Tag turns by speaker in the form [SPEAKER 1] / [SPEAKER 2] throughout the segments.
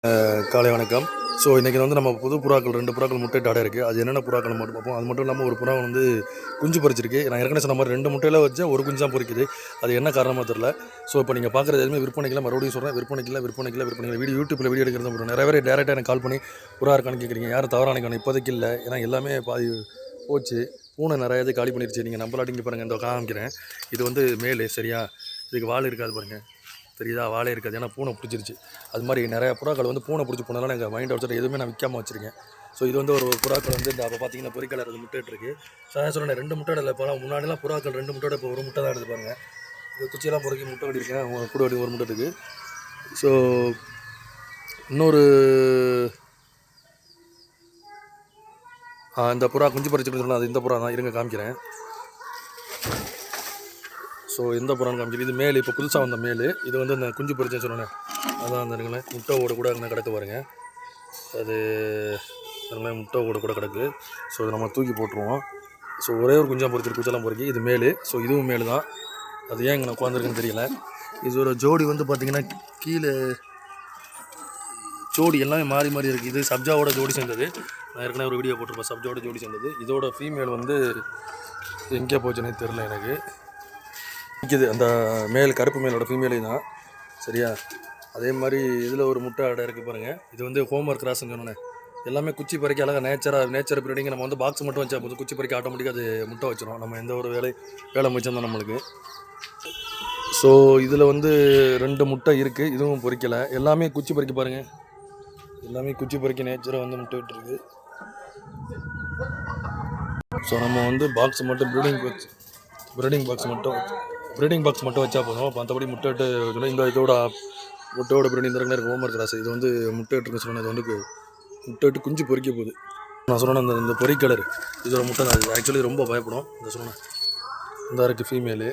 [SPEAKER 1] காலை வணக்கம். ஸோ இன்றைக்கி வந்து நம்ம புது புறாக்கள் 2 புறாக்கள் முட்டையிட்டு அடை இருக்குது. அது என்னென்ன புறாக்கள் மட்டும் பார்ப்போம். அது மட்டும் இல்லாமல் ஒரு புறா வந்து குஞ்சு பொரிச்சிருக்கு. நான் ஏற்கனவே சொன்ன மாதிரி 2 முட்டையில் வச்சு ஒரு குஞ்சு தான் பொரிக்குது. அது என்ன காரணமாக தெரியல. ஸோ இப்போ நீங்கள் பார்க்குறது எதுவுமே விற்பனைக்கில், மறுபடியும் சொல்கிறேன், விற்பனைக்கில் வீடியோ யூடியூப்பில் வீடியோ எடுக்கிறது போகிறோம். நிறைய பேர் டேரெக்டாக எனக்கு கால் பண்ணி புறா இருக்கான்னு கேட்குறீங்க. யாரும் தவறாக நினைக்கணும். இப்போதைக்கு இல்லை, ஏன்னா எல்லாமே பாதி போச்சு. பூனை நிறைய இது காலி பண்ணிடுச்சு. நீங்கள் நம்பலாட்டி இங்கே பாருங்கள், இந்த காமிக்கிறேன். இது வந்து மேலே சரியா, இதுக்கு வால் இருக்காது பாருங்கள், தெரியுதா? வாழை இருக்காது, ஏன்னா பூனை பிடிச்சிருச்சு. அது மாதிரி நிறையா புறாக்கள் வந்து பூனை பிடிச்சி போனாலும் எங்கள் மைண்ட் வச்சுட்டு எதுவுமே நான் விற்காமல் வச்சுருக்கேன். ஸோ இது வந்து ஒரு புறாக்கள் வந்து இந்த அப்போ பார்த்தீங்கன்னா பொறிக்கலர் அது முட்டையிட்டுருக்கு. ஸோ அதான் சொன்னேன், 2 முட்டை இல்லை. இப்போ முன்னாடிலாம் புறாக்கள் 2 முட்டை, இப்போ ஒரு முட்டை தான் எடுத்து பாருங்கள். இது குச்சியெல்லாம் பொறுக்கி முட்டை கட்டியிருக்கேன், கூட ஒரு முட்டை இருக்குது. ஸோ இன்னொரு இந்த புறா குஞ்சு பறிச்சுட்டு சொன்னால் அது இந்த புறா தான். இருங்க காமிக்கிறேன். ஸோ எந்த புறான்னு காமிக்கிறேன். இது மேல், இப்போ புதுசாக வந்த மேல். இது வந்து இந்த குஞ்சு பறிச்சேன்னு சொன்னேன், அதான் அந்த இருங்களேன் முட்டை ஓட கூட அங்கே கிடக்கு பாருங்கள். அது முட்டை ஓட கூட கிடக்கு. ஸோ இதை நம்ம தூக்கி போட்டுருவோம். ஸோ ஒரே ஒரு குஞ்சாக பொறிச்சிருக்கு, குச்செல்லாம் பொறுக்கி. இது மேல். ஸோ இதுவும் மேல் தான். அது ஏன் இங்கே நான் உட்காந்துருக்குன்னு தெரியல. இதோட ஜோடி வந்து பார்த்திங்கன்னா கீழே ஜோடி எல்லாமே மாறி மாறி இருக்குது. இது சப்ஜாவோட ஜோடி சேர்ந்தது. நான் ஏற்கனவே ஒரு வீடியோ போட்டிருப்பேன், சப்ஜாவோட ஜோடி சேர்ந்தது. இதோட ஃபீமேல் வந்து எங்கே போச்சுன்னே தெரில எனக்கு. நிற்கிது அந்த மேல், கருப்பு மேலோட ஃபீமேலையும் தான் சரியா. அதே மாதிரி இதில் ஒரு முட்டை அடை இருக்குது பாருங்கள். இது வந்து ஹோம்ஒர்க் கிராஸ்ன்னு சொன்னேன். எல்லாமே குச்சி பறிக்க அழகாக நேச்சர் ப்ரீடிங். நம்ம வந்து பாக்ஸ் மட்டும் வச்சா போது குச்சி பறிக்க ஆட்டோமேட்டிக்காக அது முட்டை வச்சிடும். நம்ம எந்த ஒரு வேலை முடிச்சிருந்தோம் நம்மளுக்கு. ஸோ இதில் வந்து 2 முட்டை இருக்குது. இதுவும் பொறிக்கலை. எல்லாமே குச்சி பறிக்க பாருங்கள், எல்லாமே குச்சி பறிக்க நேச்சராக வந்து முட்டை விட்டுருக்கு. ஸோ நம்ம வந்து பாக்ஸ் மட்டும் ப்ரீடிங் பாக்ஸ் மட்டும் வச்சா போதும். மற்றபடி முட்டைட்டு இந்த இதோட முட்டையோட ப்ரீடிங் தரங்க ஹோம்ஒர்க் கிளாஸ். இது வந்து முட்டை இட்டுருக்குன்னு சொன்னேன். இது வந்து முட்டை விட்டு குஞ்சு பொறிக்க போகுது. நான் சொன்னேன் இந்த பொறி கலர் இதோட முட்டை தான். இது ஆக்சுவலி ரொம்ப பயப்படும். இந்த சொன்னேன் இந்த இருக்குது ஃபீமேலு.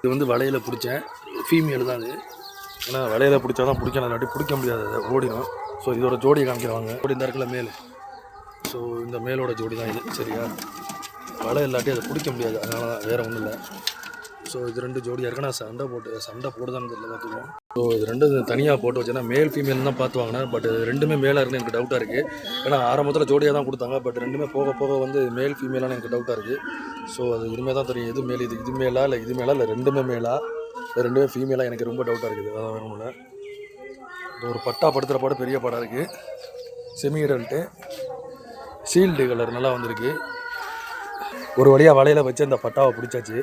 [SPEAKER 1] இது வந்து வலையில் பிடிச்சேன் ஃபீமேலு தான் அது. ஏன்னா வலையில் பிடிச்சா தான் பிடிக்கணும், இல்லாட்டி பிடிக்க முடியாது, அதை ஓடிடும். ஸோ இதோட ஜோடியை காமிக்கிறாங்க. ஓடி இந்த இருக்குல்ல மேல். ஸோ இந்த மேலோட ஜோடி தான் இது சரியா. வலை இல்லாட்டி அதை பிடிக்க முடியாது, அதனால தான், வேறு ஒன்றும் இல்லை. ஸோ இது 2 ஜோடியாக இருக்குன்னா சண்டை போடுதான்னு தெரியல, பார்த்துக்குவோம். ஸோ இது 2 தனியாக போட்டு வச்சேன்னா மேல் ஃபீமேல் தான் பார்த்து வாங்கினேன். பட் 2மே மேலாக இருக்குன்னு எனக்கு டவுட்டாக இருக்குது. ஏன்னா ஆரம்பத்தில் ஜோடியாக தான் கொடுத்தாங்க. பட் 2மே போக போக வந்து மேல் ஃபீமேலான்னு எனக்கு டவுட்டாக இருக்குது. ஸோ அது இனிமேல் தான் தெரியும், எது மேல், இது மேலா இல்லை இது மேலா இல்லை 2மே மேலா இல்லை 2மே ஃபீமேலாக எனக்கு ரொம்ப டவுட்டாக இருக்குது. அதான் வேணும்ல. இது ஒரு பட்டா படுத்துகிற பாடு பெரிய பாடாக இருக்குது. செமி அடல்ட்டு ஷீல்டு கலர் நல்லா வந்திருக்கு. ஒரு வழியாக வலையில் வச்சு அந்த பட்டாவை பிடிச்சாச்சு.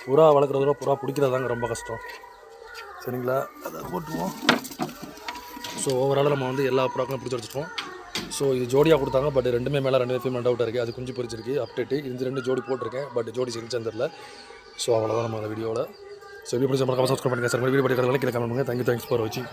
[SPEAKER 1] புறா வளர்க்குறதோட புறா பிடிக்கிறதாங்க ரொம்ப கஷ்டம் சரிங்களா. அதை போட்டுருவோம். ஸோ ஓவரால் நம்ம வந்து எல்லா புறாக்களும் பிடிச்சி வச்சுருக்கோம். ஸோ இது ஜோடியாக கொடுத்தாங்க. பட் 2மே மேலே 2 ஃபீமேல் டவுட்டாக இருக்குது. அது குஞ்சு பொரிச்சிருக்கு அப்டேட்டு. இந்த 2 ஜோடி போட்டிருக்கேன். பட் ஜோடி செஞ்சுன்னு தெரில. ஸோ அவ்வளோதான் நம்ம அந்த வீடியோவில். ஸோ வீடியோ பிடிச்ச மறக்காம சப்ஸ்கிரைப் பண்ணுங்கள் சார். வீடியோ பற்றி கீழே கமெண்ட் பண்ணுங்கள். தேங்க்ஸ் ஃபார் வாட்சிங்.